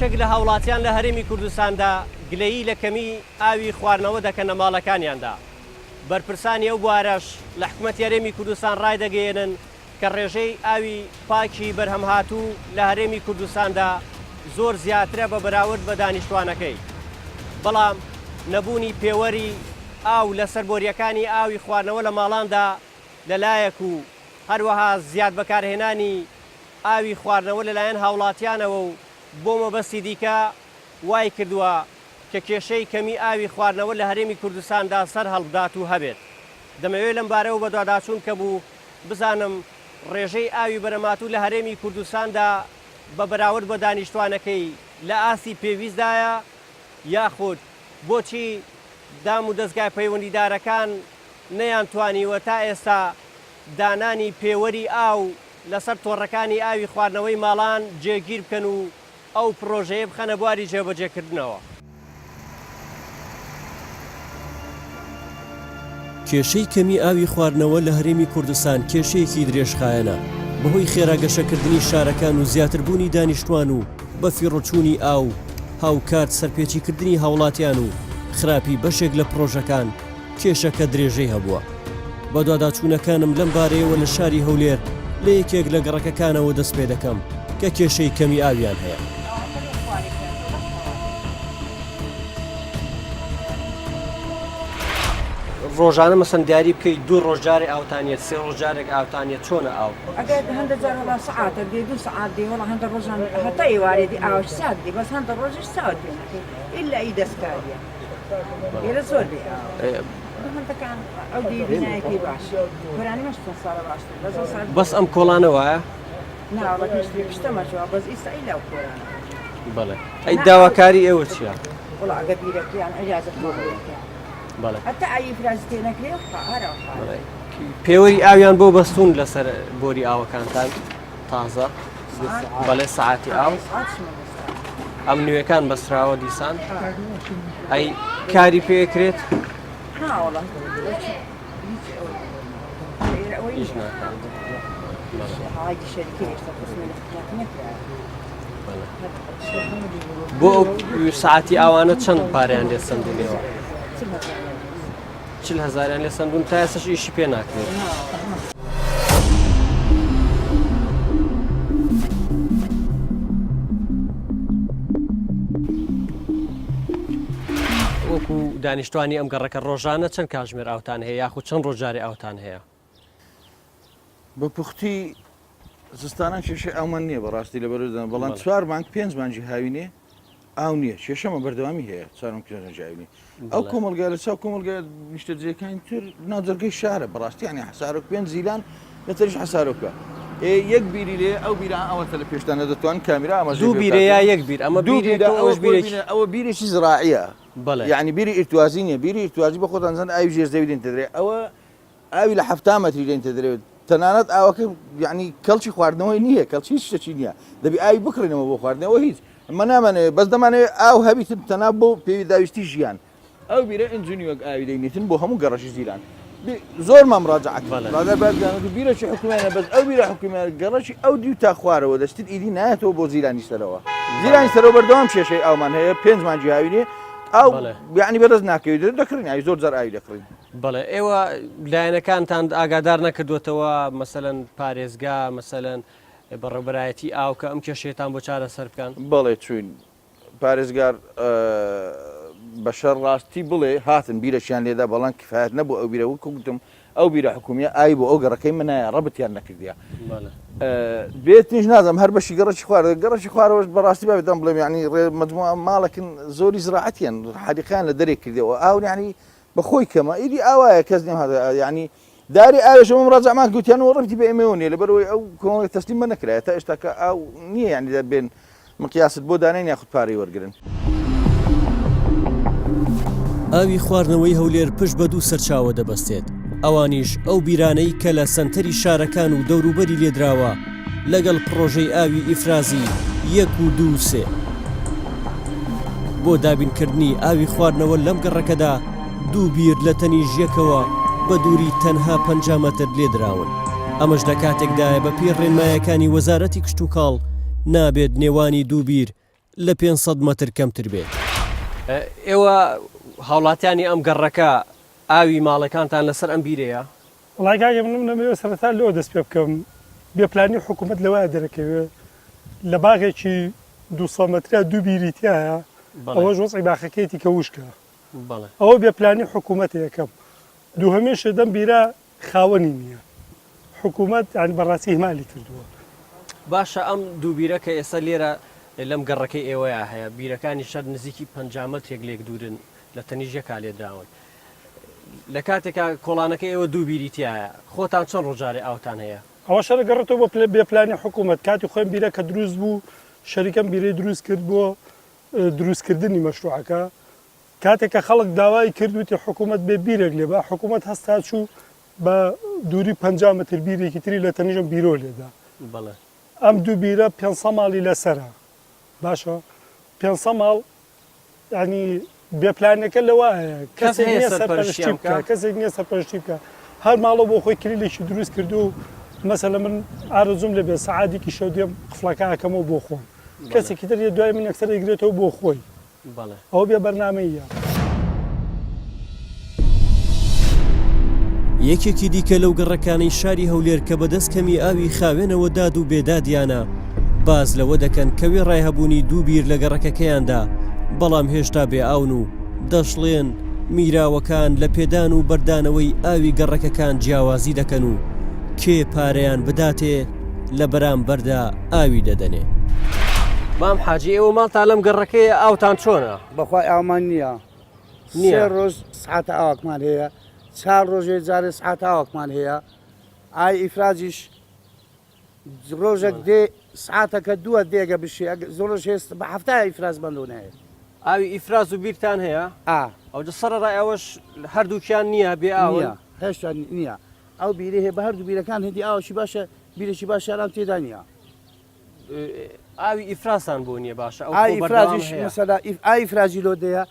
بەشێک لە هاوڵاتیان لە هەرێمی کوردستاندا گلەیی لە کەمی ئاوی خواردنەوە دەکەنە ماڵەکانیاندا. بەرپرسانی ئەو بوارەش لە حکوومەتی هەرێمی کوردستان ڕایدەگەێنن کە ڕێژەی ئاوی پاکی بەرهەمهاتوو لە هەرێمی کوردستاندا زۆر زیاترە بە بەراورد بە دانیشتوانەکەی. بەڵام نەبوونی پێوەری ئاو لە سەربۆریەکانی ئاوی خواردنەوە لە ماڵاندا لەلایەک و هەروەها زیاد بەکارهێنانی ئاوی خواردنەوە لەلایەن هاوڵاتیانەوە و بۆ مەبەستی دیکە وای کردووە کە کێشەی کەمی ئاوی خواردنەوە لە هەرێمی کوردستاندا سەر هەڵبدات و هەبێت. دەمەوێت لەم بارەوە بە دوواداچوون کە بوو بزانم ڕێژەی ئاوی بەرەماتوو لە هەرێمی کوردستاندا بە بەراورد بە دانیشتوانەکەی لە ئاسی پێویستدایە یاخود بۆچی دام و دەستگای پەیوەندیدارەکان نەیانتوانیوە تا ئێستا دانانی پێوەری ئاو لەسەر تۆڕەکانی ئاوی خواردنەوەی ماڵان جێگیر بکەن و ئەو پرۆژەیە بخەنە بواری جێبەجێکردنەوە. کێشەی کەمی ئاوی خواردنەوە لە هەرێمی کوردستان کێشەیەکی درێژخایەنە بەهۆی خێراگەشەکردنی شارەکان و زیاتربوونی دانیشتوان و بەفیڕۆچوونی ئاو هاوکات سەرپێچیکردنی هاوڵاتیان و خراپی بەشێک لە پرۆژەکان کێشەکە درێژەی هەبووە. بە دوواداچوونەکانم لەم بارەیەوە لە شاری هەولێر لە یەکێک لە گەڕەکەکانەوە دەست پێ دەکەم کە کێشەی کەمی ئاویان هەیە. ڕۆژانە مەسەن دیاری بکەیت 2 ڕۆژجارێک ئاوتانیت 3 ڕۆژجارێک ئاوتانیت چۆنە ئاو؟ ئەگەر هەندە جار وەڵا سەعاتە دێ 2 سەعات دێ وەڵا هەندە ڕۆژان هەتا ئێوارێ ئاوش سات دێ بەس هەندە ڕۆژش ساوت دێ ئیلا ئی دەستکاریە ئێرە زۆر بێ هەندەکان ئەو دی بینایەکی باش گۆرانی مەشتن ساڵە باشتر بەس ئەم کۆڵانە وایە؟ ناوەڵا پێشتەمەشەوە بەس ئیستا ئیلا و کۆرانە. بەڵێ ئەی داواکاری ئێوە چییە؟ وەڵا ئەگە بیرەکەیان ئەجازەت نەبێتیان بەڵێ هەتا ئاوی فرازی تێ نەکرێ پێوەری ئاویان بۆ بەستون لەسەر بۆری ئاوەکانتان تازە بەڵێ سەعاتی ئاو ئەم نوێەکان بەسراوە دیسان ئەی کاری پێکرێت؟ بۆ ئەو سەعاتی ئاوانە چەند پارەیان لێ سندونەوە؟ 40,000 لێ سندون تا ئێستاش ئیشی پێ ناکرێت. وەکو دانیشتوانی ئەم گەڕەکە ڕۆژانە چەند کاتژمێر ئاوتان هەیە یاخود چەند ڕۆژجارێ ئاوتان هەیە؟ بە پوختی زستانان کێشەی ئەومان نییە بەڕاستی لە بەرەوردان بەڵام 4 مانگ 5 مانجی هاوینێ ئاو نییە کێشەمە بەردەوامی هەیە چارم کێژەجاوینی ئەو کۆمەلگا لە چاو کۆمەلگا نیشتەجێەکانی تر ناوجەرگەی شارە بەڕاستی ینی حسارۆک پێنج زیلان لەتەریش حسارۆکە یەک بیری لێ ئەو بیران ئەوەتە لە پێشتانە دەتوان کامیرا ئەمە 2 بیرە یا یەک بیر ئەمە ئەوە بیرێکی زراعیە یعنی بیری ئیرتوازی نیە بیری ئیرتوازی بە خۆتان زەن ئاوی ژێرزەوی دێن دەدرێت ئەوە ئاوی لە 7 مەتری دێن دەدرێت تەنانەت ئاوەکە یعنی کەڵکی خواردنەوەی نییە کەڵکی هیچ شتێکی نییە دەبی ئاوی بکڕینەوە بۆ خواردنەوە هیچ ئەمە نامانێت بەس دەمانێت ئاو هەبیتن تەناب بۆ پێوی داویستی ژیان ئەو بیرە ئەنجونی وەک ئاوی دەینێتن بۆ هەموو گەڕەشی زیران زۆر مامڕاجعات ڕادە بەردانەوە بیرەی حکومانە بەس ئەو بیرە حکومانە گەڕەشی ئەو دیو تا خوارەوە دەستیت ئیدی نایەتەوە بۆ زیرانی سەرەوە زیرانی سەرەوە بەردەوام کێشەی ئاومان هەیە 5 مانجی هاوینێ ئەو یعنی بەدەست ناکەوێت دەکڕین ئاوی زۆر جار ئاوی دەکڕین. بەڵێ ئێوە لایەنەکانتان ئاگادار نەکردوێتەوە مەسەلەن پارێزگا مەسەلەن بەڕێوەبەرایەتی ئاو کە ئەم کێشەیەتان بۆ چارەسەر بکەن؟ بەڵێ چوین پارێزگار بەشەر ڕاستی بڵێ هاتن بیرەشیان لێدا بەڵام کفایەت نەبوو ئەو بیرە وەکو گوتم ئەو بیرە حکومیە ئای بۆ ئەو گەڕەکەی منایە ڕەبتیان نەکردیە بێتنیش نازم هەر بەشی گەڕەشی خوارد گەڕەشی خوارەوەش بەڕاستی بابێتم بڵێم ینی مجموعە ماڵێکن زۆری زراعەتیان حەدیقیان لە دەرێ کردەوە ئاو ینی بەخۆی کەمە ئیدی ئاوایە کەس نیم هەدا ینی داری ئاوێشەوە ڕاجەمان گوتیانەوە ڕەبتی بە ئێمەوە نیە لەبەرەوەی ئەو کۆمەڵێک تەسلیمە نەکرایە تا ئێستا کە ئاو نییە ینی دەبێن مقیاست بۆ دانین یاخود پارەی وەرگرن. ئاوی خواردنەوەی هەولێر پشت بە 2 سەرچاوە دەبەستێت ئەوانیش ئەو بیرانەی کە لە سەنتەری شارەکان و دەوروبەری لێدراوە لەگەڵ پرۆژەی ئاوی ئیفرازی 1 و 2 و 3 بۆ دابینکردنی ئاوی خواردنەوە لەم گەڕەکەدا 2 بیر لە تەنیژ یەکەوە بە دووری تەنها 5 مەتر لێدراون ئەمەش لە کاتێکدایە بە پێی ڕێنمایەکانی وەزارەتی کشت و کاڵ نابێت نێوانی 2 بیر لە 500 مەتر کەمتر بێت. ئێوە هاوڵاتیانی ئەم گەڕەکە ئاوی ماڵەکانتان لەسەر ئەم بیرەیە؟ وڵای کاگە من نەمەوێت سەرەتا لەوە دەست پێ بکەم بێپلانی حکوومەت لەوایە دەرەکەوێت لە باغێکی 200 مەترە دوو بیریتیایە ئەوە وەزعی باخەکەیەتی کە وشکە ئەوە بێپلانی حکوومەت یەکەم دووهەمێشە دەم بیرە خاوەنی نییە حکوومەت یعنی بەڕاستی هەمالی کردووە. باشە ئەم دوو بیرە کە ئێستا لێرە لەم گەڕەکەی ئێوەیە هەیە بیرەکانی شەر نزیکی 50 مەترێک لێک دوورن لە تەنیژەکە لێدراون لە کاتێکا کۆڵانەکە ئێوە دوو بیریتیایە خۆتان چەند ڕۆژارێ ئاوتان هەیە؟ ئەوە شەرە گەڕێتەوە بۆ بێپلانی حکوومەت کاتی خۆیان بیرە کە دروست بوو شەریکەم بیرەی دروست کرد بۆ دروستکردنی مەشروعەکە کاتێککە خەڵک داوای کردوتی حکوومەت بێ بیرێک لێ بە حکوومەت هەستا چوو بە دووری 50 مەتر بیرێکی تری لە تەنیژەم بیرۆ لێدا ئەم دوو بیرە 500 ماڵی لەسرە باشە 500 ماڵ ینی بێپلانەکە لەوە هەیە کەسێک نییە سەرپەرشتی بکە کەسێک نییە سەرپەرشتی بکە هەر ماڵە بۆ خۆی کلیلێکی دروست کردو و مەسەلە من ئارزوم لە بێ سەعاتێکی شەو دێم قفڵەکە ئەکەمەوە بۆ خۆم کەسێکی تر دوای من یەکسەر ئەگرێتەوە بۆ خۆی ئەوە بێ بەرنامەیە. یەکێکی دیکە لەو گەڕەکانەی شاری هەولێر کە بەدەست کەمی ئاوی خاوێنەوە داد و بێدادیانە باز لەوە دەکەن کەوێ ڕایهەبوونی دوو بیر لە گەڕەکەکەیاندا بەڵام هێشتا بێ ئاون و دەشڵێن میراوەکان لە پێدان و بەردانەوەی ئاوی گەڕەکەکان جیاوازی دەکەن و کێ پارەیان بداتێ لە بەرامبەردا ئاوی دەدەنێ. مام حاجی ئێوە ماڵتان لەم گەڕەکەیە ئاوتان چۆنە؟ بەخوای ئاومان نییە سێ ڕۆژ سعاتە ئاوکمان هەیە 4 ڕۆژێ جارێ سعاتە ئاوکمان هەیە ئای ئیفرازیش ڕۆژێک دێ سعاتەکە دووە دێگە بشێ زۆرش هێست بە هەفتای ئیفراز بەندون هەیە ئاوی ئیفراز و بیرتان هەیە؟ ئەو سەرڕای ئەوەش هەردووکیان نییە بێ ئاوە هێشتا نییە ئەو بیرێ هەیە بە هەردوو بیرەکان هەندی ئاوشی باشە بیرێکی باشیان تێدا نییە ئاوی ئیفراسان بۆ نییە باشە ئایفرازیش مەسەلا ئایفرازی لۆ دەیە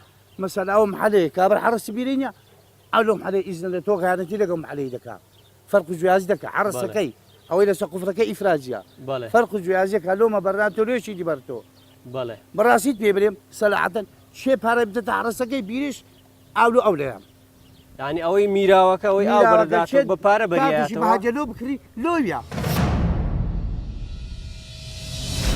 مەسەلا ئەو محلەیە کابر حرسی بیری نییە ئەو لۆ محلەی ئیزن لە تۆ غیانەتی لەگەڵ محلەی دەکات فەرق و جوازی دەکات حرسەکەی ئەوەی لەسەر قوفرەکەی ئیفرازیە فەرق و جوازیەکە لۆمە بەران تۆ لێشی دیبەرتۆ بەڕاستیت پێ برێم سەلاحەتەن چێ پارە بدەتە حرسەکەی بیریش ئاولو ئەو لەیان یعنی ئەوەی میراوەکە ئەوەی ئاو بەرداتێت بە پارە بەریاتەوە لۆ بکری لۆویە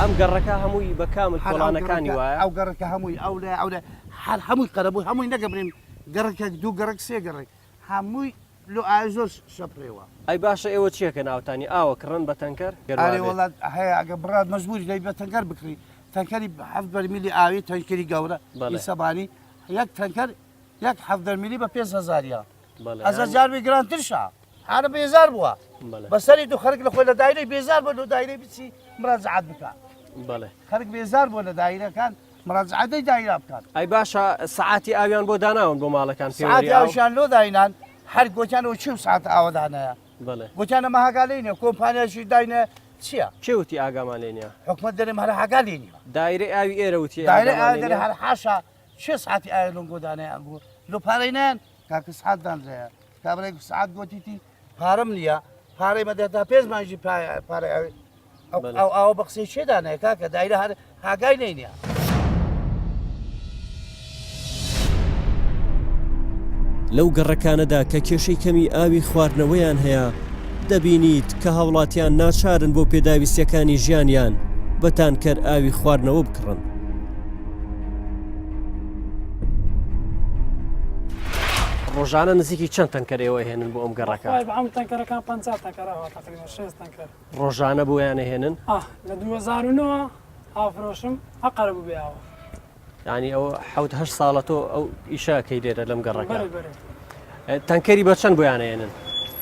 ئەم گەڕەکە هەمووی بە کامل کۆڵانەکانی وایە ئەو گەڕەکە هەمووی ئەو لە ئەو لە هەر هەمووی قەرەبوو هەمووی نەگەبرین گەڕێکێک دوو گەڕێک سێ گەڕێک هەمووی لۆ ئایا زۆر شەپڕێەوە ئەی باشە ئێوە چیەکە ناوتانی ئاوە کڕن بە تەنکەر ئەرێ وڵات هەیە ئەگە بڕات مەجبوری لەی بە تەنکەر بکری تەنکەری 7 بەرمیلی ئاوی تەنکەری گەورە سەبانی یەک تەنکەر یەک 7 میلی بە 5,000 ئەزە جاربی گرانترشە هەرە بێزار بووە بەسەری دوو خەرک لە خۆی لە دایرەی بێزار بۆ لە دایرەی بچی مراجعات بکە خەرک بێزار بۆ لە دایرەکان مراجعەتەی دایرە بکات ئەی باشە سعاتی ئاویان بۆ داناون بۆ ماڵەکان سعاتی ئاویان لۆ داینان هەر گۆچانەوە چی سعات ئاوەدانەیە گۆچانە مەهاگالینە کۆمپانیاشی داینە چییە؟ چێوتی ئاگامان لێنە حکومەت دەرێم هەر هاگالینە دایرەی ئاوی ئێرە وتی دایرە ئاگەر هەر حاشا چه سعاتی ئایا لۆ گۆدانەیە ئەنگۆ لۆ پارەی نەیان کاکە سعات دانرەیە کابرێک سعات گۆتیتی پارەم نییە پارەی مەدەتا پێنج مانجی پارەی ئەو ئاوە بە قسەی چێدانەیە کاکە دایرە هەر هاگای نینە لەو گەڕەکانەدا کە کێشەی کەمی ئاوی خواردنەوەیان هەیە دەبینیت کە هاوڵاتیان ناچارن بۆ پێداویستیەکانی ژیانیان بەتانکەر ئاوی خواردنەوە بکڕن. ڕۆژانە نزیکی چەند تەنکەرەوە هێنن بۆ ئەم گەڕەکە؟ ئەم تەنکەرەکان 50 تەنکەرەوە تقریبا 6 تەنکەر ڕۆژانە بۆیانە هێنن؟ لە 2009 ئافرۆشم ئەقەرە بوو بێەوە ینی ئەوە 7 ساڵە تۆ ئەو ئیشەکەی لێرە لەم گەڕەکە تەنکەری بە چەند بۆیانە هێنن؟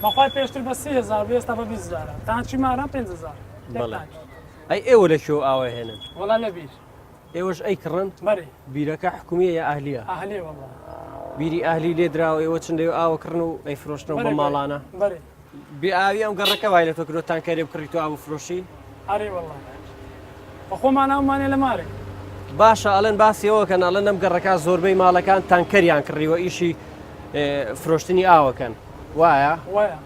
بەخوای پێشتر بە 30,000 ئێستا بە 20,000 تانچی ماران 5,000 ئەی ئێوە لە شێو ئاوە هێنن؟ وەڵا لە بیر ئێوەش ئەی کڕن؟ بەێ بیرەکە حکومیە یا ئاهلیە؟ ئاهلی وەڵا بیری ئاهلی لێ دراوە ئێوە چندێ ئاوە کڕن و ئەی فرۆشتنەوە بە ماڵانە؟ بەێ بێ ئاوی ئەم گەڕەکە وای لە تۆ کرۆ تانکەرێ بکڕیت و ئاو فرۆشی؟ ئەرێ وەڵا بە خۆمان ناومانێ لە مارێک باشە ئەڵێن باسیەوە کە ناڵەن ئەم گەڕەکە زۆربەی ماڵەکان تانکەریان کڕیوە ئیشی فرۆشتنی ئاوەکەن وایە؟ وایە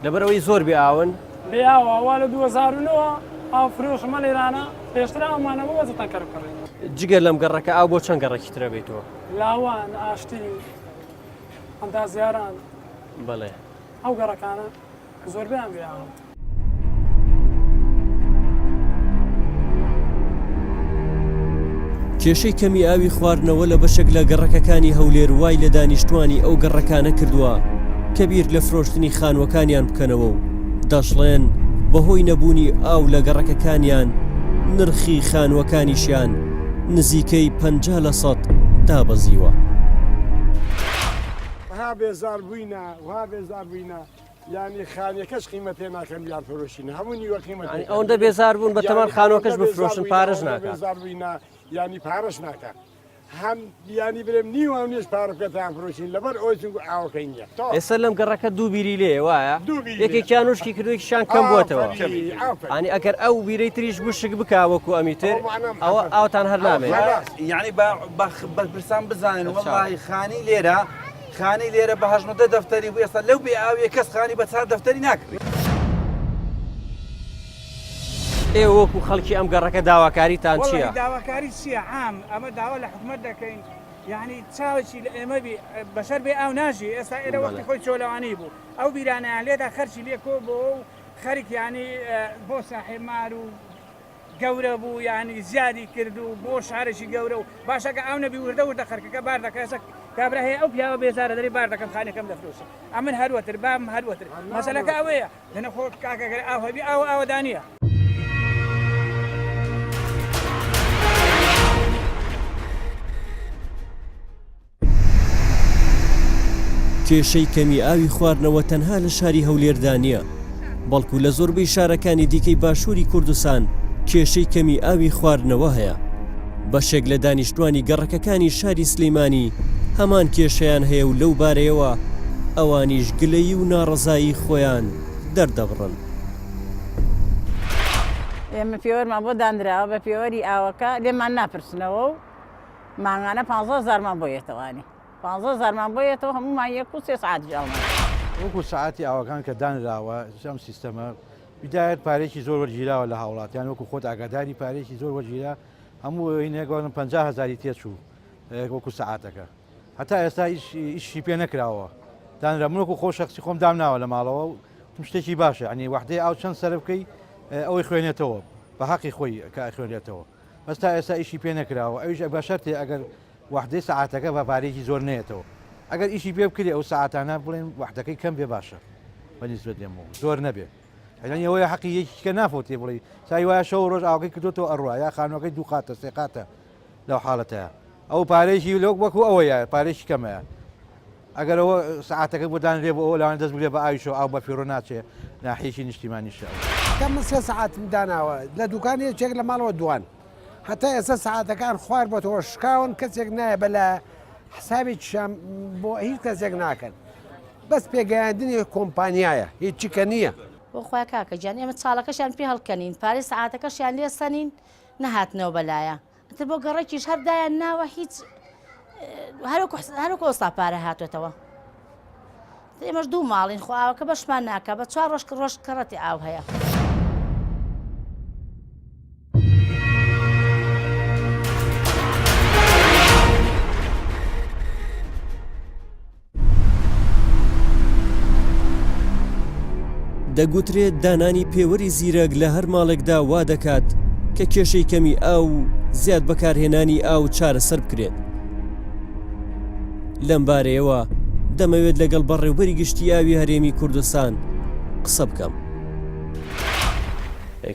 لەبەرەوەی زۆر بێ ئاون بێ ئاوە وا لە 2009 ئاو فرۆشمە لێرانە پێشتر ئەمانەوە وەزتان کەڕکڕێن جگەر لەم گەڕەکە ئاو بۆ چەند گەڕێکی ترە بێتەوە لاوان ئاشتی ئەندازیاران بەڵێ ئەو گەڕەکانە زۆربیان بێەوە کێشەی کەمی ئاوی خواردنەوە لە بەشێک لە گەڕەکەکانی هەولێر وای لە دانیشتوانی ئەو گەڕەکانە کردووە کە بیر لە فرۆشتنی خانوەکانیان بکەنەوە و دەشڵێن بەهۆی نەبوونی ئاو لە گەڕەکەکانیان نرخی خانوەکانیشیان نزیکەی 50% دابەزیوە. ها بێزار بووینە وا بێزار بووینە یعنی خانیەکەش قیمە پێ ناکەن بیان فرۆشینە هەمووی وە قیمە ئەوەندە بێزار بوون بەتەمان خانوەکەش بفرۆشن پارەش ناکات بێزار بووینە ینی پارەش ناکات هەم ینی برێم نیوە نیش پارە بکەتیان فرۆشین لەبەر ئەوی چونکو ئاوەکەی نییە ئێستا لەم گەڕەکە دوو بیری لێ وایە یەکێکیان وشکی کردوێکیشان کەم بووەتەوە ئەنی ئەگەر ئەو بیرەی تریش بشک بکاوەکو ئەمیتر ئەوە ئاوتان هەر نامێت یعنی بەپرسان بزانن وەڵی خانی لێرە خانی لێرە بە 18 دەفتەری بوو ئێستا لەو بێ ئاوێ کەس خانی بە 4 دەفتەری ناکرێت. ئێوە وەکو خەڵکی ئەم گەڕەکە داواکاریتان چییە؟ داواکاری چییە؟ عام ئەمە داوا لە حکومەت دەکەین یعنی چاوەی لە ئێمە بەشەر بێ ئاو ناژی ئێستا ئێرە وەختی خۆی چۆلەوانی بوو ئەو بیرانیان لێدا خەرچی لێ کۆ بۆ و خەریک ینی بۆ ساحێمار و گەورە بوو ینی زیادی کرد و بۆ شارێکی گەورە و باشەکە ئەو نەبی وردە وردە خەرکەکە بار دەکەسە کابرا هەیە ئەو پیاوە بێزارە دەری بار دەکەم خانەکەم دەفرۆشە ئەمن هەروەتر بام هەروەتر مەسەلەکە ئەوەیە لەنە خۆ کاکەگەر ئاو هەبی ئاوەدانیە. کێشەی کەمی ئاوی خواردنەوە تەنها لە شاری هەولێردا نیە بەڵکو لە زۆربەی شارەکانی دیکەی باشووری کوردستان کێشەی کەمی ئاوی خواردنەوە هەیە. بەشێک لە دانیشتوانی گەڕەکەکانی شاری سلەیمانی هەمان کێشەیان هەیە و لەو بارەیەوە ئەوانیش گلەیی و ناڕەزایی خۆیان دەردەبڕن. ئێمە پێوەرمان بۆ دانراوە بە پێوەری ئاوەکە لێمان ناپرسنەوە و مانگانە 15,000مان بۆ یێتەوانی 15,000مان بۆ یێتەوە هەمومان 1 ساعت جاڵمان وەکو سعاتی ئاوەکان کە دانراوە ئەم سیستەمە بیدایەت پارێکی زۆر وەرگیراوە لە هاوڵاتیان وەکو خۆت ئاگاداری پارێکی زۆر وەرگیرا هەموو نێگەڵن 50,000 تێچوو وەکو سعاتەکە هەتا ئێستا ئیشی پێ نەکراوە دانرا منوەکو خۆ شخصی خۆم دامناوە لە ماڵەوە و شتێکی باشە ئەنی وەحدەی ئاو چەند سەر بکەی ئەوەی خوێنێتەوە بە حەقی خۆی کە خوێنێتەوە بەستا ئێستا ئیشی پێ نەکراوە ئەویش بە شەرتێ ئەگەر وەحدەی سعاتەکە بە پارێکی زۆر نێتەوە ئەگەر ئیشی پێ بکرێ ئەو سعاتانە بڵێن وەحدەکەی کەم بێ باشە بەنسبەت لێمەوە زۆر نەبێ ئەلەنی ئەوەیە حەقی یەکیکە نافۆتێ بڵێ سای وایە شەو ڕۆژ ئاوەکەی کردوتەوە ئەڕوا یا خانوەکەی دوو قاتە سێ قاتە لەو حاڵەتەیە ئەو پارێکی لەو وەکو ئەوەیە پارێکی کەمەیە ئەگەر ئەوە سعاتەکە بۆدانرێ بۆ ئەو لاوان دەست بێ بە ئاویشەوە ئاو بە فیڕۆ ناچێ ناحیەکی نیشتیمانیشە کەم 3 سعاتم داناوە لە دوکانی چێک لە ماڵەوە دوان هەتا ئێستا سعاتەکان خوار بۆتەوە شکاون کەسێک نایە بە لە حسابی بۆ هیچ کەسێک ناکەن بەس پێگەیاندنی کۆمپانیایە هیچ چیکە نییە بۆ خۆی کاکەجان ئێمە چاڵەکەشیان پێ هەڵکەنین پارێ سعاتەکەشیان لێ سەنین نەهاتنەوە بەلایە ئەتر بۆ گەڕێکیش هەردایان ناوە هیچ هەروکو ئەستا پارە هاتوێتەوە ئێمەش دوو ماڵین خۆ ئاوەکە بەشمان ناکە بە 4 ڕۆژ کەڕەتی ئاو هەیە. دەگوترێت دانانی پێوەری زیرەک لە هەر ماڵێکدا وا دەکات کە کێشەی کەمی ئاو زیاد بەکارهێنانی ئاو چارەسەر بکرێت. لەم بارەیەوە دەمەوێت لەگەڵ بەڕێوەبەری گشتی ئاوی هەرێمی کوردستان قسە بکەم.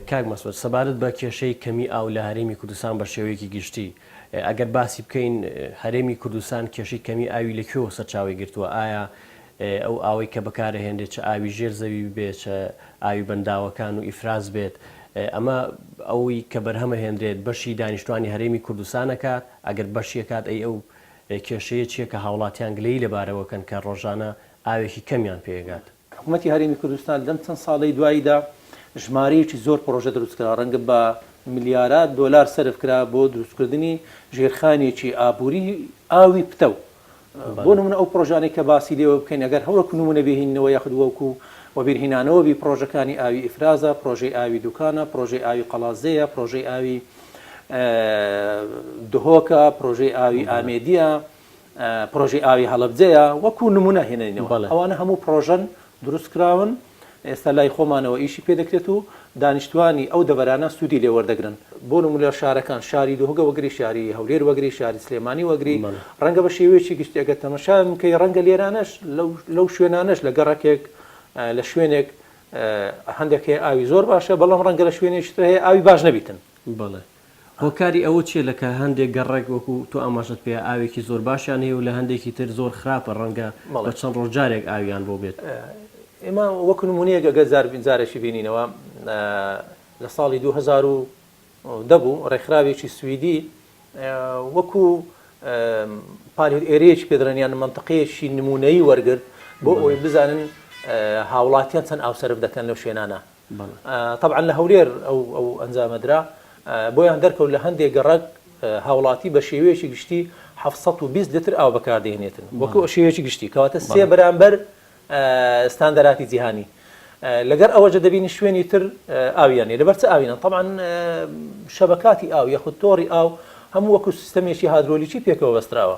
کاک مەسعود سەبارەت بە کێشەی کەمی ئاو لە هەرێمی کوردستان بە شێوەیەکی گشتی ئەگەر باسی بکەین هەرێمی کوردستان کێشەی کەمی ئاوی لەکوێوە سەرچاوی گرتووە ئایا ئەو ئاوەی کە بەکارهێنرێت چه ئاوی ژێر زەوی بێت چه ئاوی بەنداوەکان و ئیفراز بێت ئەمە ئەوەی کە بەرهەمە هێنرێت بەشی دانیشتوانی هەرێمی کوردستانەکات ئەگەر بەشیەکات ئەو کێشەیە چیە کە هاوڵاتیان گلەی لەبارەوەکەن کە ڕۆژانە ئاوێکی کەمیان پێگات. حکوومەتی هەرێمی کوردستان لەم چەند ساڵەی دواییدا ژمارەیەکی زۆر پرۆژە دروستکرا ڕەنگە بە ملیارات دۆلار سەرفکرا بۆ دروستکردنی ژێرخانێکی ئابووری ئاوی پتە و بۆ نمونە ئەو پرۆژانێک کە باسی لێوە بکەین ئەگەر هەوڵکو نمونە بهێنینەوە یاخود وەکو و بیرهینانەوەبی پرۆژەکانی ئاوی ئیفرازە، پرۆژەی ئاوی دوکانە، پرۆژەی ئاوی قەڵازەیە، پرۆژەی ئاوی دهۆکە، پرۆژەی ئاوی ئامێدیە، پرۆژەی ئاوی هەڵەبجەیە، وەکو نمونە هێنینەوە. ئەوانە هەموو پرۆژەن دروستکراون، ئێستا لای خۆمانەوە ئیشی پێ دەکرێت و دانیشتوانی ئەو دەبەرانە سوودی لێ وەردەگرن. بۆ نمونە شارەکان شاری دهۆکە وەگری، شاری هەولێر وەگری، شاری سلێمانی وەگری، ڕەنگە بە شێوەیەکی گشتی ئەگەر تەماشا بکەی ڕەنگە لێرانەش لەو شوێنانەش لە گەڕەکێک لە شوێنێک هەندێک هەیە ئاوی زۆر باشە، بەڵام ڕەنگە لە شوێنێکتر هەیە ئاوی باش نەبیتن. بەڵێ هۆکاری ئەوە چیە لەکە هەندێک گەڕێک وەکو تۆ ئاماژت پێ ئاوێکی زۆر باشیان هەیە و لە هەندێکی تر زۆر خراپە، ڕەنگە بە چەند ڕۆژجارێک ئاویان بۆ بێت. ئێمە وەکو نمونەیەک ئەگەر زارێکی بینینەوە لە ساڵی 2010 بوو ڕێکخراوێکی سویدی وەکو ئێرەیەکی پێدرێنیان منتقەیەکی نمونەیی وەرگرت بۆ ئەوەی بزانن هاوڵاتیان چەند ئاوسەرف دەکەن لەو شوێنانە. طبعا لە هەولێر ئەو ئەنجامەدرا بۆیان دەرکەوت لە هەندێک گەڕک هاوڵاتی بە شێوەیەکی گشتی 720 لتر ئاو بەکاردێنێتن وەکو شێوەیەکی گشتی کەواتە 3 بەرامبەر ستاندەراتی جیهانی. لەگەر ئەوەجە دەبینی شوێنی تر ئاویانێ لەبەرچە ئاوینە طبعا شەبکاتی ئاو یەخود تۆڕی ئاو هەموو وەکو سیستەمێکی هادرۆلیکی پێکەوە بەستراوە.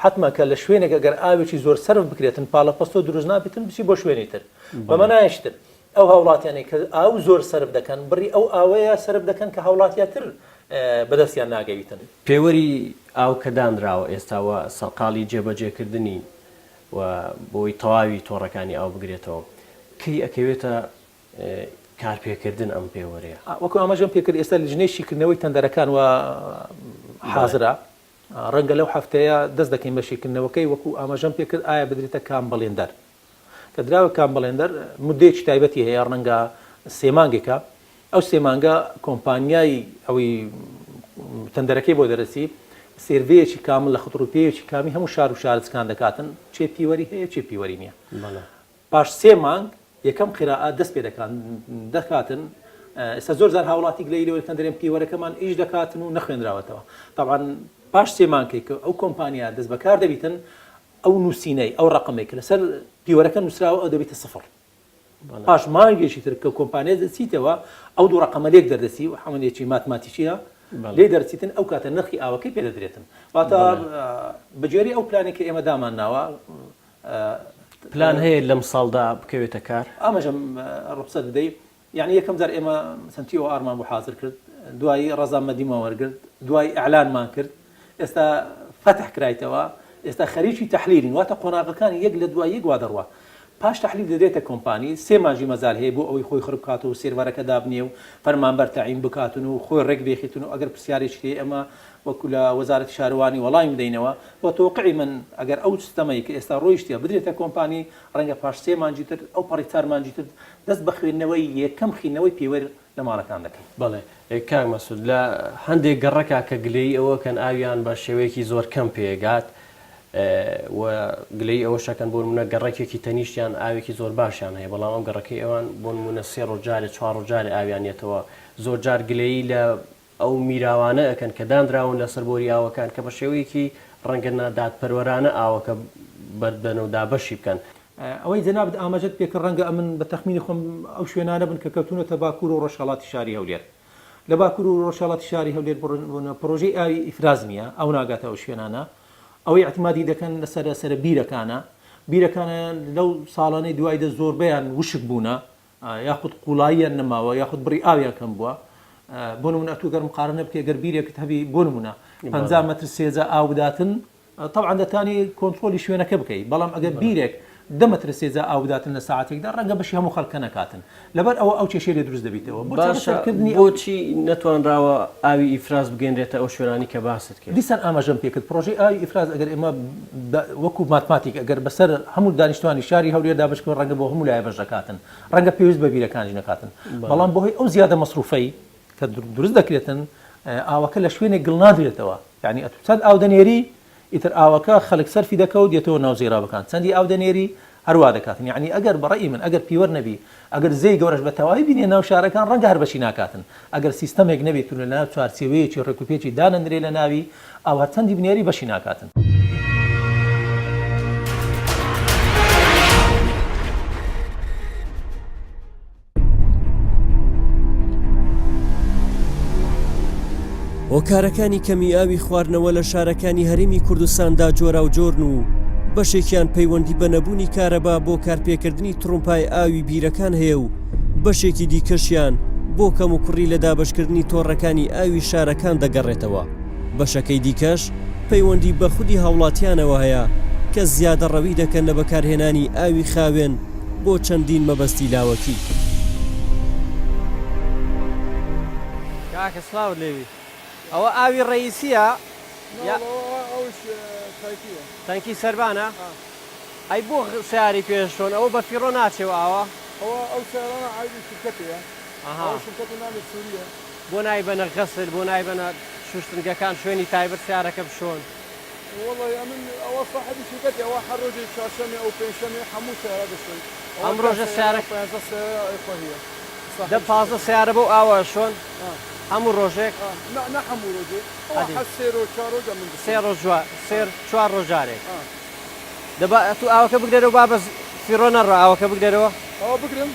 حتمما کە لە شوێنێک ئەگەر ئاوێکی زۆر سەرف بکرێتن پاڵەپەستۆ دروست نابێتن بچی بۆ شوێنی تر بەمە نایشتر ئەو هاوڵاتیانەی کە ئاو زۆر سەرف دەکەن بڕی ئەو ئاوەیە سەرف دەکەن کە هاوڵاتیاتر بەدەستیان ناگەویتن. پێوەری ئاو کە دانراوە ئێستاوە سەرقاڵی جێبەجێکردنی و بۆی تەواوی تۆڕەکانی ئاو بگرێتەوە کەی ئەکەوێتە کارپێکردن ئەم پێوەرەیە. وەکو ئاماژەم پێکرد ئێستا لە شیکردنەوەی تەندەرەکان و حازرا ڕەنگە لەو هەفتەیە دەست دەکەین بە شیکردنەوەکەی وەکو ئاماژەم پێکرد ئایا بدرێتە کامبەڵێندەر کە دراوە کامبەڵێندەر مدەیەکی تایبەتی هەیە ڕەنگە 3 مانگێکە ئەو 3 مانگە کۆمپانیای ئەوەی تەندەرەکەی بۆ دەرەسی سێرڤەیەکی کامل لە خەتروپێیەکی کامی هەموو شار و شارچکان دەکاتن چێ پیوەری هەیە چێ پیوەری نییە. پاش 3 مانگ یەکەم قیراءات دەست پێ دەکاتن. ئێستا زۆر زار هاوڵاتی گلەی لەوەی تەندەرێن پیوەرەکەمان ئیش دەکاتن و نەخوێنراوەتەوە. طبعا پاش 3 مانگێک ئەو کۆمپانیا دەست بەکار دەبیتن ئەو نووسینەی ئەو ڕقمێک لەسەر پیوەرەکە نووسراوە ئەو دەبێتە 0. پاش مانگێکی تر کە کۆمپانیا دەچیتەوە ئەو دوو ڕقمەلێک دەردەسی و حەملێکی ماتماتیکیە لێ دەرچیتن ئەو کاتە نرخی ئاوەکەی پێدەدرێتن. واتە بەجێری ئەو پلانێکی ئێمە دامان ناوە پلان هەیە لەم ساڵدا بکەوێتە کار. ئاماژەم ڕوخسەت بدەیت یعنی یەکەم جار ئێمە سنتی و ئارمان بۆ حاضر کرد دوایی ڕەزامەندیمان وەرگرت دوای ئەعلانمان کرد ئێستا فتح کرایتەوە ئێستا خەریکی تەحلیلین واتە قۆناغەکانی یەک لە دوای یەک وا دەڕوە. پاش تەحلیل دەدرێتە کۆمپانی 3 مانجی مەزال هەیە بۆ ئەوەی خۆی خڕ بکاتەوە و سێرڤەرەکە دابنێ و فەرمانبەر تەعین بکاتن و خۆی ڕێک بێخیتن و ئەگەر پرسیارێکی ئێمە وەکو لە وەزارەتی شارەوانی وەڵامی بدەینەوە بۆ تۆقعی من ئەگەر ئەو سیستەمەی کە ئێستا ڕۆیشتە بدرێتە کۆمپانی ڕەنگە پاش 3 مانجی تر ئەو پەڕی 4 مانجی تر دەست بە خوێندنەوەی یەکەم خینەوەی پێوەر لە ماڵەکان دەکەین. بەڵێ کاک مەسعود لە هەندێک گەڕەکە کە گلەی ئەوە کەن ئاویان بە شێوەیەکی زۆر کەم پێگات و گلەی ئەوە شەکەن بۆ نمونە گەڕێکێکی تەنیشتیان ئاوێکی زۆر باشیان هەیە بەڵام ئەم گەڕەکەی ئەوان بۆ نمونە 3 ڕۆژجارێ 4 ڕۆژجارێ ئاویانێتەوە زۆر جار گلەیی لە ئەو میراوانە ئەکەن کە دانراون لە سەربۆری ئاوەکان کە بە شێوەیەکی ڕەنگە نادادپەروەرانە ئاوەکە بەردبەن و دابەشی بکەن. ئەوەی جەناب ئاماژەت پێکرد ڕەنگە ئەمن بە تەخمینی خۆم ئەو شوێنانە بن کە کەوتونەتە باکوور و ڕۆژهەڵاتی شاری هەولێر. لە باکوور و ڕۆژهەڵاتی شاری هەولێر پرۆژەی ئاوی ئیفراز نییە ئەو ناگاتە ئەو شوێنانە ئەوەی اعتمادی دەکەن لەسەر بیرەکانە لەو ساڵانەی دوایدا زۆربەیان وشک بوونە یاخود قوڵاییان نەماوە یاخود بڕی ئاویان کەم بووە. بۆ نمونە ئەتوو گەرم قارنە بکە گەر بیرێکت هەبی بۆ نمونە 50 مەتر سێجا ئاو بداتن طبعا دەتانی کۆنتترۆلی شوێنەکە بکەیت بەڵام ئەگەر بیرێک 10 مەتر سێجا ئاو بداتن لە ساعتێکدا ڕەنگە بەشی هەموو خەڵکە نەکاتن لەبەر ئەو کێشەیە لێ دروست دەبیتەوە. بۆچی نەتوانراوە ئاوی ئیفراز بگەێنرێتە ئەو شوێنانی کە باست کرد؟ دیسان ئاماژەم پێکرد پرۆژەی ئاوی ئیفراز ئەگەر ئێمە وەکو ماتماتیک ئەگەر بەسەر هەموو دانیشتوانی شاری هەولێر دابشکەوە ڕەنگە بۆ هەموو لای بەشەکاتن ڕەنگە پێویست بە بیرەکانی نەکاتن بەڵام بۆ هۆی ئەو زیادە مەسروفەی کە دروست دەکرێتن ئاوەکە لە شوێنێک گڵ نادرێتەوە یعنی چەند ئاودەنێری ئیتر ئاوەکە خەڵک سەرفی دەکەوت دێتەوە ناو زێرابەکان چەندی ئاودەنێری هەروە دەکاتن یعنی ئەگەر بەڕێی من ئەگەر پیوەر نەبی ئەگەر زەی گەورەش بە تەواوی بینێ ناو شارەکان ڕەنگە هەر بەشی ناکاتن ئەگەر سیستەمێک نەبێت لە ناو چوارچێوەیەکی ڕێکوپێکی دانەندرێ لە ناوی ئاو هەر چەندی بنێری بەشی ناکاتن. هۆکارەکانی کەمی ئاوی خواردنەوە لە شارەکانی هەرێمی کوردستاندا جۆرا و جۆرن و بەشێکیان پەیوەندی بە نەبوونی کارەبا بۆ کارپێکردنی تڕومپای ئاوی بیرەکان هەیە و بەشێکی دیکەشیان بۆ کەم و کوڕی لە دابشکردنی تۆڕەکانی ئاوی شارەکان دەگەڕێتەوە. بەشەکەی دیکەش پەیوەندی بە خودی هاوڵاتیانەوە هەیە کە زیادە ڕەوی دەکەن لە بەکارهێنانی ئاوی خاوێن بۆ چەندین مەبەستی لاوەکی. کاکە سڵاوت لێوی ئەوە ئاوی ڕئیسیە تەنکی سەربانە ئەی بۆ سیاری پێشۆن ئەوە بە فیڕۆ ناچێەوە ئاوە ئەو سیارانە عایدی شرکەتەیە شرکەتی نامی سووریە بۆ نایبەنە غەسل بۆ نایبەنە شوشتنگەکان شوێنی تایبەت سیارەکە بشۆن والله من ئەوە صاحبی شرکەتی ئەوە هەر ڕۆژی چوارشەمێ ئەو پێنجشەمێ هەموو سیارە دەشۆن ئەم ڕۆژە سیارە دە 15 سیارە بۆ ئاوە شۆن هەموو ڕۆژێک نە هەموو ڕۆژێ سێ ڕۆژ سێر چوار ڕۆژارێک دەبا تو ئاوەکە بگرێرەوە با بە فیڕۆ نەڕە ئاوەکە بگرێرەوە ئەوە بگرم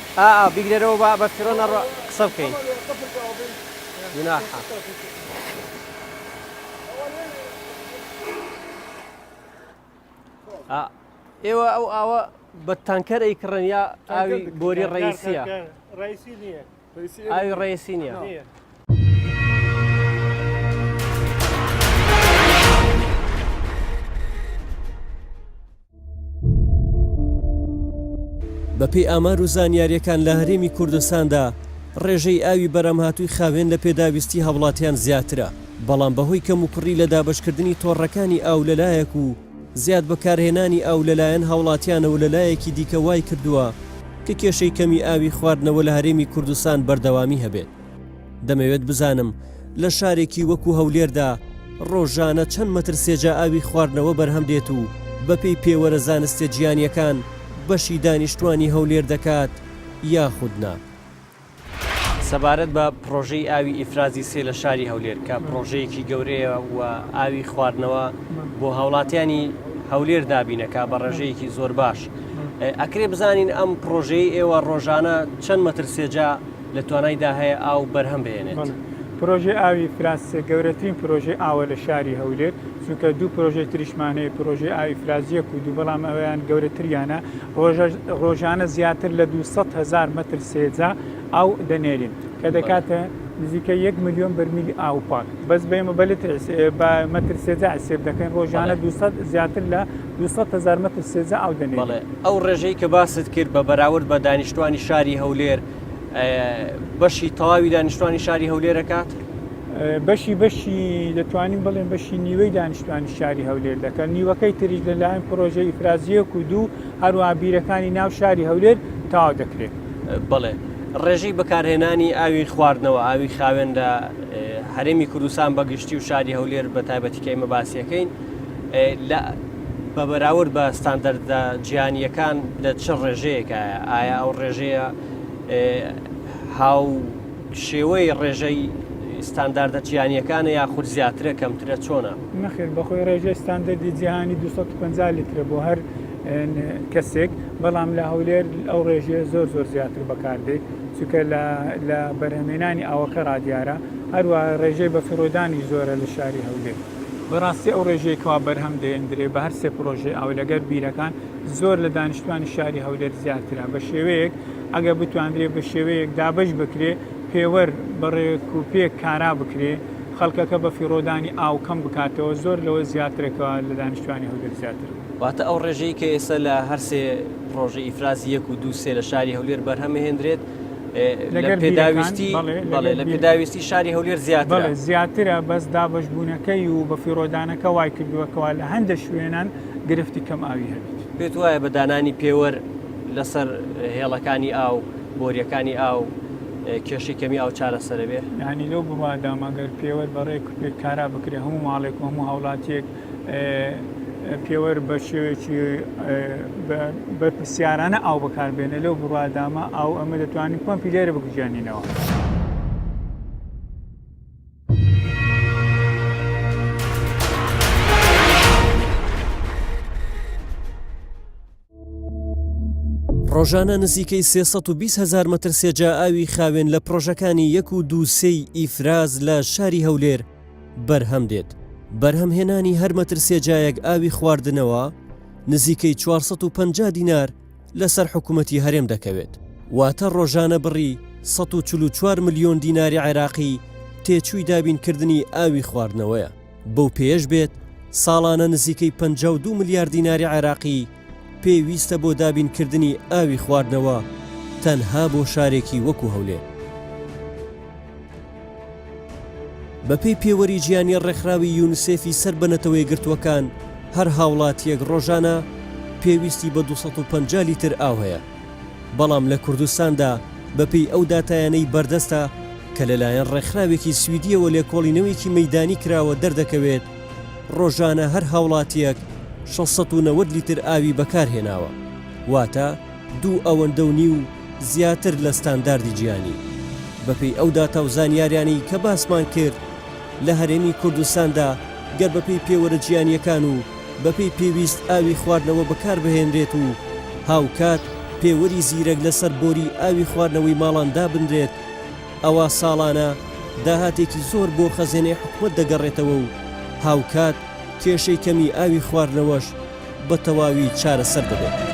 بگرێرەوە بە فیڕۆ نەڕە قسە بکەین گوناحە ئێوە ئەو ئاوە بە تانکەر ئەیکڕن یا ئاوی بۆری ڕئیسیە ئاوی ڕئیسی نییە بەپێی ئامار و زانیاریەکان لە هەرێمی کوردستاندا ڕێژەی ئاوی بەرەمهاتووی خاوێن لە پێداویستی هەوڵاتیان زیاترە، بەڵام بەهۆی کەم و کوڕی لە دابشکردنی تۆڕەکانی ئاو لەلایەک و زیاد بەکارهێنانی ئاو لەلایەن هاوڵاتیانەوە لەلایەکی دیکە وای کردووە کە کێشەی کەمی ئاوی خواردنەوە لە هەرێمی کوردستان بەردەوامی هەبێت. دەمەوێت بزانم لە شارێکی وەکو هەولێردا ڕۆژانە چەند مەتر سێجا ئاوی خواردنەوە بەرهەم دێت و بەپێی پێوەرە زانستە جیهانیەکان بەشی دانیشتوانی هەولێر دەکات یاخود نا. سەبارەت بە پرۆژەی ئاوی ئیفرازی سێ لە شاری هەولێر کە پرۆژەیەکی گەورەیە و ئاوی خواردنەوە بۆ هاوڵاتیانی هەولێر دابینەکە بە ڕێژەیەکی زۆر باش. ئەکرێ بزانین ئەم پرۆژەی ئێوە ڕۆژانە چەند مەتر سێجا لە توانایدا هەیە ئاو بەرهەم بێنێت. پرۆژه ئاوی فرانسە گەورەترین پرۆژه ئاوە لە شاری هەولێر چونکە دوو پرۆژه تریشمانەیە پرۆژه ئاوی فرازیەک و دوو بەڵام ئەویان گەورەتریانە ڕۆژانە زیاتر لە 200,000 متر سێجا ئاو دەنێرین کە دەکاتە نزیکە 1 ملیۆن بەرمیلی ئاو پاک بەس بەمە بە متر سێجا حسێب دەکەین ڕۆژانە 200 زیاتر لە 200,000 متر سێجا ئاو دەنێرین. ئەو ڕێژەی کە باست کرد بە بەراورد بە دانیشتوانی شاری هەولێر بەشی تەواوی دانیشتوانی شاری هەولێرەکات بەشی دەتوانین بڵێن بەشی نیوەی دانیشتوانی شاری هەولێر دەکەن نیوەکەی تریش لەلایەن پرۆژەی ئیفرازیەک و دوو هەروە بیرەکانی ناو شاری هەولێر تاوا دەکرێت. بڵێ ڕێژەی بەکارهێنانی ئاوی خواردنەوە ئاوی خاوێن لە هەرێمی کوردستان بەگشتی و شاری هەولێر بە تایبەتیکەی مەباسیەکەین بە بەراورد بە ستاندەردە جیهانیەکان لە چ ڕێژەیەکە ئایا ئەو ڕێژەیە هاو شێوەی ڕێژەی ستانداردە جیهانیەکانە یاخود زیاترە کەمترە چۆنە؟ نەخێر بەخۆی ڕێژەی ستاندەردی جیهانی 250 لیترە بۆ هەر کەسێک بەڵام لە هەولێر ئەو ڕێژەیە زۆر زیاتر بەکاردێت چونکە لە بەرهەمێنانی ئاوەکە ڕادیارە هەروە ڕێژەی بە فرۆدانی زۆرە لە شاری هەولێر. بەڕاستی ئەو ڕێژەیەکەوە بەرهەم دێندرێ بە هەر سێ پرۆژەی ئاو لەگەر بیرەکان زۆر لە دانیشتوانی شاری هەولێر زیاترە بە شێوەیەک ئەگە بتواندرێ بە شێوەیەک دابش بکرێ پێوەەر بەڕێک و پێک کارا بکرێ خەڵکەکە بە فیڕۆدانی ئاو کەم بکاتەوە زۆر لەوە زیاترێکەوە لە دانیشتوانی هەولێر زیاتر. واتە ئەو ڕێژەی کە ئێستا لە هەرسێ پرۆژەی ئیفرازی 1 و 2 لە شاری هەولێر بەرهەمهێنرێت لە پێداویستی شاری هەولێر زیاترە بەس دابشبوونەکەی و بە فیڕۆدانەکە وای کردووەکەوە لە هەندە شوێنان گرفتی کەم ئاوی هەبێت. پێت وایە بە دانانی پێوەەر لەسەر هێڵەکانی ئاو بۆریەکانی ئاو کێشی کەمی ئاو چارەسەرە بێ ینی لەو بڕوادامەگەر پێوەەر بەڕێک پێک کارا بکرێ هەموو ماڵێک و هەموو هاوڵاتیەک پێوەەر بە شێوێکی بە پرسیارانە ئاو بەکاربێنە لەو بڕوادامە ئاو ئەمە دەتوانین پۆمپی لێرە بگوژێنینەوە. ڕۆژانە نزیکەی 320,000 متر سێجا ئاوی خاوێن لە پرۆژەکانی 1 و 2 ئیفراز لە شاری هەولێر بەرهەم دێت. بەرهەمهێنانی هەر مەترسێجایەک ئاوی خواردنەوە نزیکەی 450 دینار لەسەر حکوومەتی هەرێم دەکەوێت. واتە ڕۆژانە بڕی 144 ملیۆن دیناری عێراقی تێچووی دابینکردنی ئاوی خواردنەوەیە. بەو پێش بێت ساڵانە نزیکەی 52 ملیارد دیناری عێراقی پێویستە بۆ دابینکردنی ئاوی خواردنەوە تەنها بۆ شارێکی وەکو هەولێر. بەپێی پێوەری گیانی ڕێکخراوی یونسێفی سەر بنەتەوەی گرتوەکان هەر هاوڵاتیەک ڕۆژانە پێویستی بە 250 لیتر ئاو هەیە. بەڵام لە کوردستاندا بەپێی ئەو داتایانەی بەردەستە کە لەلایەن ڕێکخراوێکی سویدیەوە لێکۆڵینەوەیکی مەیدانی کراوە دەردەکەوێت ڕۆژانە هەر هاوڵاتیەک 690 لیتر ئاوی بەکارهێناوە، واتە 2 ئەوەندە و نیو زیاتر لە ستانداردی گیانی. بەپێی ئەو داتا و زانیاریانی کە باسمان کرد لە هەرێمی کوردستاندا گەر بەپێی پێوەرە گیانیەکان و بەپێی پێویست ئاوی خواردنەوە بەکار بهێنرێت و هاوکات پێوەری زیرەک لەسەر بۆری ئاوی خواردنەوەی ماڵان دابنرێت، ئەوە ساڵانە داهاتێکی زۆر بۆ خەزێنەی حکومەت دەگەڕێتەوە و هاوکات کێشەی کەمی ئاوی خواردنەوەش بە تەواوی چارەسەر دەبێت.